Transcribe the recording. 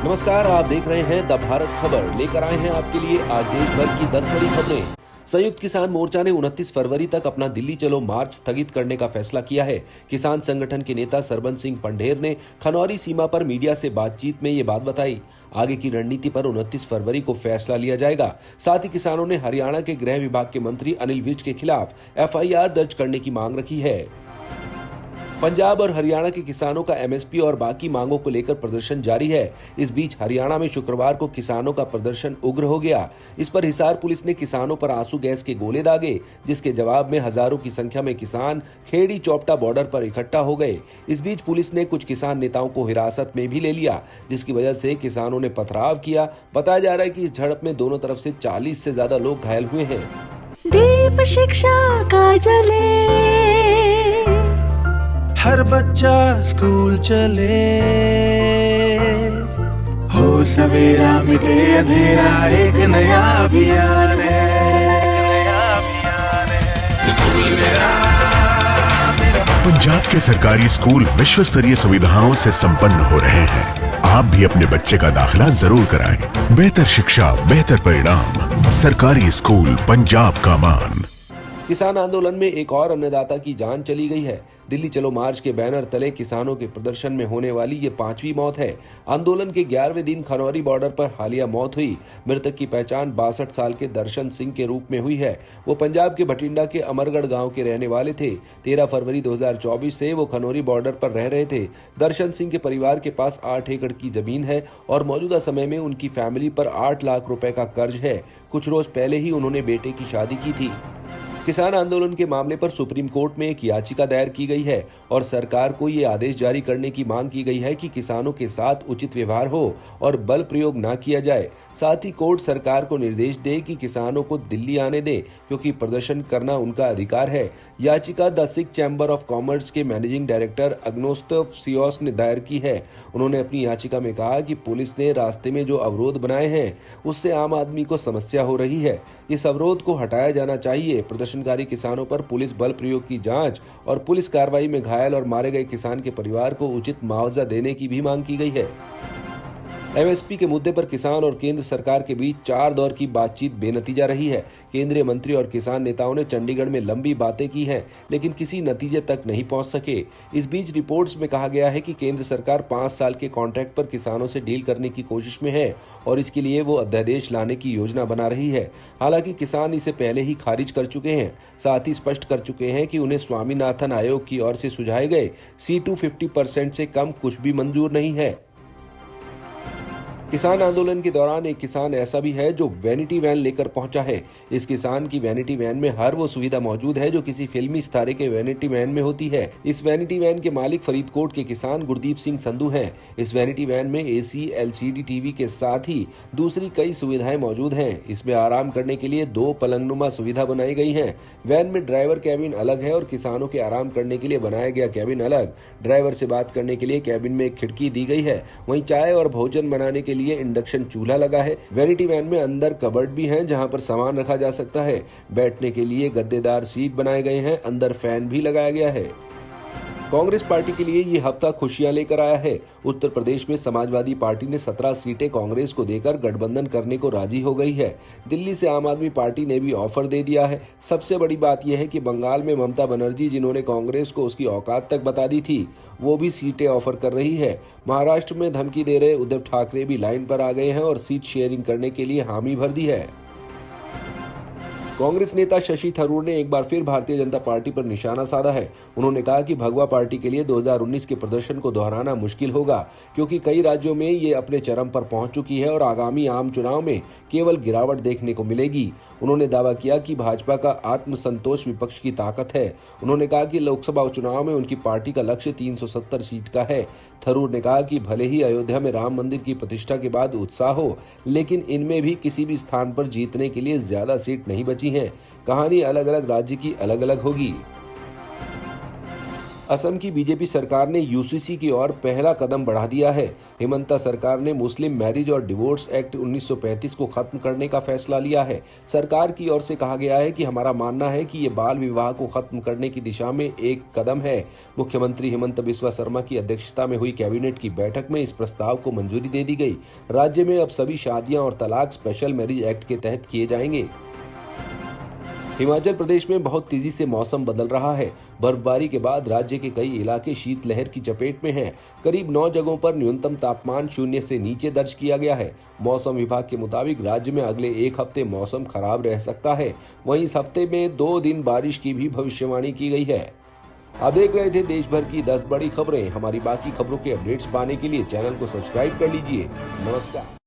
नमस्कार, आप देख रहे हैं द भारत खबर। लेकर आए हैं आपके लिए आज देश भर की 10 बड़ी खबरें। संयुक्त किसान मोर्चा ने 29 फरवरी तक अपना दिल्ली चलो मार्च स्थगित करने का फैसला किया है। किसान संगठन के नेता सरबन सिंह पंढेर ने खनौरी सीमा पर मीडिया से बातचीत में ये बात बताई। आगे की रणनीति पर 29 फरवरी को फैसला लिया जाएगा। साथ ही किसानों ने हरियाणा के गृह विभाग के मंत्री अनिल विज के खिलाफ FIR दर्ज करने की मांग रखी है। पंजाब और हरियाणा के किसानों का MSP और बाकी मांगों को लेकर प्रदर्शन जारी है। इस बीच हरियाणा में शुक्रवार को किसानों का प्रदर्शन उग्र हो गया। इस पर हिसार पुलिस ने किसानों पर आंसू गैस के गोले दागे, जिसके जवाब में हजारों की संख्या में किसान खेड़ी चौपटा बॉर्डर पर इकट्ठा हो गए। इस बीच पुलिस ने कुछ किसान नेताओं को हिरासत में भी ले लिया, जिसकी वजह से किसानों ने पथराव किया। बताया जा रहा है कि इस झड़प में दोनों तरफ से 40 से ज्यादा लोग घायल हुए हैं। दीप शिक्षा का जले, हर बच्चा स्कूल चले, हो सवेरा मिटे अंधेरा, एक नया अभियान है। स्कूल मेरा पंजाब के सरकारी स्कूल विश्व स्तरीय सुविधाओं से संपन्न हो रहे हैं। आप भी अपने बच्चे का दाखिला जरूर कराएं। बेहतर शिक्षा, बेहतर परिणाम, सरकारी स्कूल पंजाब का मान। किसान आंदोलन में एक और अन्नदाता की जान चली गई है। दिल्ली चलो मार्च के बैनर तले किसानों के प्रदर्शन में होने वाली ये 5वीं मौत है। आंदोलन के 11वें दिन खनौरी बॉर्डर पर हालिया मौत हुई। मृतक की पहचान 62 साल के दर्शन सिंह के रूप में हुई है। वो पंजाब के भटिंडा के अमरगढ़ गांव के रहने वाले थे। 13 फरवरी 2024 से वो खनौरी बॉर्डर पर रह रहे थे। दर्शन सिंह के परिवार के पास 8 एकड़ की जमीन है और मौजूदा समय में उनकी फैमिली पर 8 लाख रुपए का कर्ज है। कुछ रोज पहले ही उन्होंने बेटे की शादी की थी। किसान आंदोलन के मामले पर सुप्रीम कोर्ट में एक याचिका दायर की गई है और सरकार को ये आदेश जारी करने की मांग की गई है कि किसानों के साथ उचित व्यवहार हो और बल प्रयोग न किया जाए। साथ ही कोर्ट सरकार को निर्देश दे कि किसानों को दिल्ली आने दे, क्योंकि प्रदर्शन करना उनका अधिकार है। याचिका the Sikh chamber of commerce के मैनेजिंग डायरेक्टर अग्नोस्तफ सियोस ने दायर की है। उन्होंने अपनी याचिका में कहा कि पुलिस ने रास्ते में जो अवरोध बनाए हैं उससे आम आदमी को समस्या हो रही है। इस अवरोध को हटाया जाना चाहिए। प्रदर्शनकारी किसानों पर पुलिस बल प्रयोग की जांच और पुलिस कार्रवाई में घायल और मारे गए किसान के परिवार को उचित मुआवजा देने की भी मांग की गई है। MSP के मुद्दे पर किसान और केंद्र सरकार के बीच 4 दौर की बातचीत बेनतीजा रही है। केंद्रीय मंत्री और किसान नेताओं ने चंडीगढ़ में लंबी बातें की हैं, लेकिन किसी नतीजे तक नहीं पहुंच सके। इस बीच रिपोर्ट्स में कहा गया है कि केंद्र सरकार 5 साल के कॉन्ट्रैक्ट पर किसानों से डील करने की कोशिश में है और इसके लिए वो अध्यादेश लाने की योजना बना रही है। हालांकि किसान इसे पहले ही खारिज कर चुके हैं। साथ ही स्पष्ट कर चुके हैं कि उन्हें स्वामीनाथन आयोग की ओर से सुझाए गए C2 50% से कम कुछ भी मंजूर नहीं है। किसान आंदोलन के दौरान एक किसान ऐसा भी है जो वैनिटी वैन लेकर पहुंचा है। इस किसान की वैनिटी वैन में हर वो सुविधा मौजूद है जो किसी फिल्मी सितारे के वैनिटी वैन में होती है। इस वैनिटी वैन के मालिक फरीदकोट के किसान गुरदीप सिंह संधू हैं। इस वैनिटी वैन में AC, LCD टीवी के साथ ही दूसरी कई सुविधाएं मौजूद हैं। इसमें आराम करने के लिए 2 पलंगनुमा सुविधा बनाई गई है। वैन में ड्राइवर कैबिन अलग है और किसानों के आराम करने के लिए बनाया गया कैबिन अलग। ड्राइवर से बात करने के लिए कैबिन में एक खिड़की दी गई है। वहीं चाय और भोजन बनाने के लिए इंडक्शन चूल्हा लगा है। वैनिटी वैन में अंदर कबर्ड भी हैं जहां पर सामान रखा जा सकता है। बैठने के लिए गद्देदार सीट बनाए गए हैं। अंदर फैन भी लगाया गया है। कांग्रेस पार्टी के लिए ये हफ्ता खुशियां लेकर आया है। उत्तर प्रदेश में समाजवादी पार्टी ने 17 सीटें कांग्रेस को देकर गठबंधन करने को राजी हो गई है। दिल्ली से आम आदमी पार्टी ने भी ऑफर दे दिया है। सबसे बड़ी बात यह है कि बंगाल में ममता बनर्जी, जिन्होंने कांग्रेस को उसकी औकात तक बता दी थी, वो भी सीटें ऑफर कर रही है। महाराष्ट्र में धमकी दे रहे उद्धव ठाकरे भी लाइन पर आ गए हैं और सीट शेयरिंग करने के लिए हामी भर दी है। कांग्रेस नेता शशि थरूर ने एक बार फिर भारतीय जनता पार्टी पर निशाना साधा है। उन्होंने कहा कि भगवा पार्टी के लिए 2019 के प्रदर्शन को दोहराना मुश्किल होगा, क्योंकि कई राज्यों में ये अपने चरम पर पहुंच चुकी है और आगामी आम चुनाव में केवल गिरावट देखने को मिलेगी। उन्होंने दावा किया कि भाजपा का आत्मसंतोष विपक्ष की ताकत है। उन्होंने कहा कि लोकसभा चुनाव में उनकी पार्टी का लक्ष्य 370 सीट का है। थरूर ने कहा कि भले ही अयोध्या में राम मंदिर की प्रतिष्ठा के बाद उत्साह हो, लेकिन इनमें भी किसी भी स्थान पर जीतने के लिए ज्यादा सीट नहीं बची हैं। कहानी अलग अलग राज्य की अलग अलग होगी। असम की बीजेपी सरकार ने यूसीसी की ओर पहला कदम बढ़ा दिया है। हिमंता सरकार ने मुस्लिम मैरिज और डिवोर्स एक्ट 1935 को खत्म करने का फैसला लिया है। सरकार की ओर से कहा गया है कि हमारा मानना है कि ये बाल विवाह को खत्म करने की दिशा में एक कदम है। मुख्यमंत्री हिमंत बिस्वा शर्मा की अध्यक्षता में हुई कैबिनेट की बैठक में इस प्रस्ताव को मंजूरी दे दी गई। राज्य में अब सभी शादियां और तलाक स्पेशल मैरिज एक्ट के तहत किए जाएंगे। हिमाचल प्रदेश में बहुत तेजी से मौसम बदल रहा है। बर्फबारी के बाद राज्य के कई इलाके शीतलहर की चपेट में हैं। करीब 9 जगहों पर न्यूनतम तापमान 0 से नीचे दर्ज किया गया है। मौसम विभाग के मुताबिक राज्य में अगले 1 हफ्ते मौसम खराब रह सकता है। वहीं इस हफ्ते में 2 दिन बारिश की भी भविष्यवाणी की गई है। आप देख रहे थे देश भर की 10 बड़ी खबरें। हमारी बाकी खबरों के अपडेट्स पाने के लिए चैनल को सब्सक्राइब कर लीजिए। नमस्कार।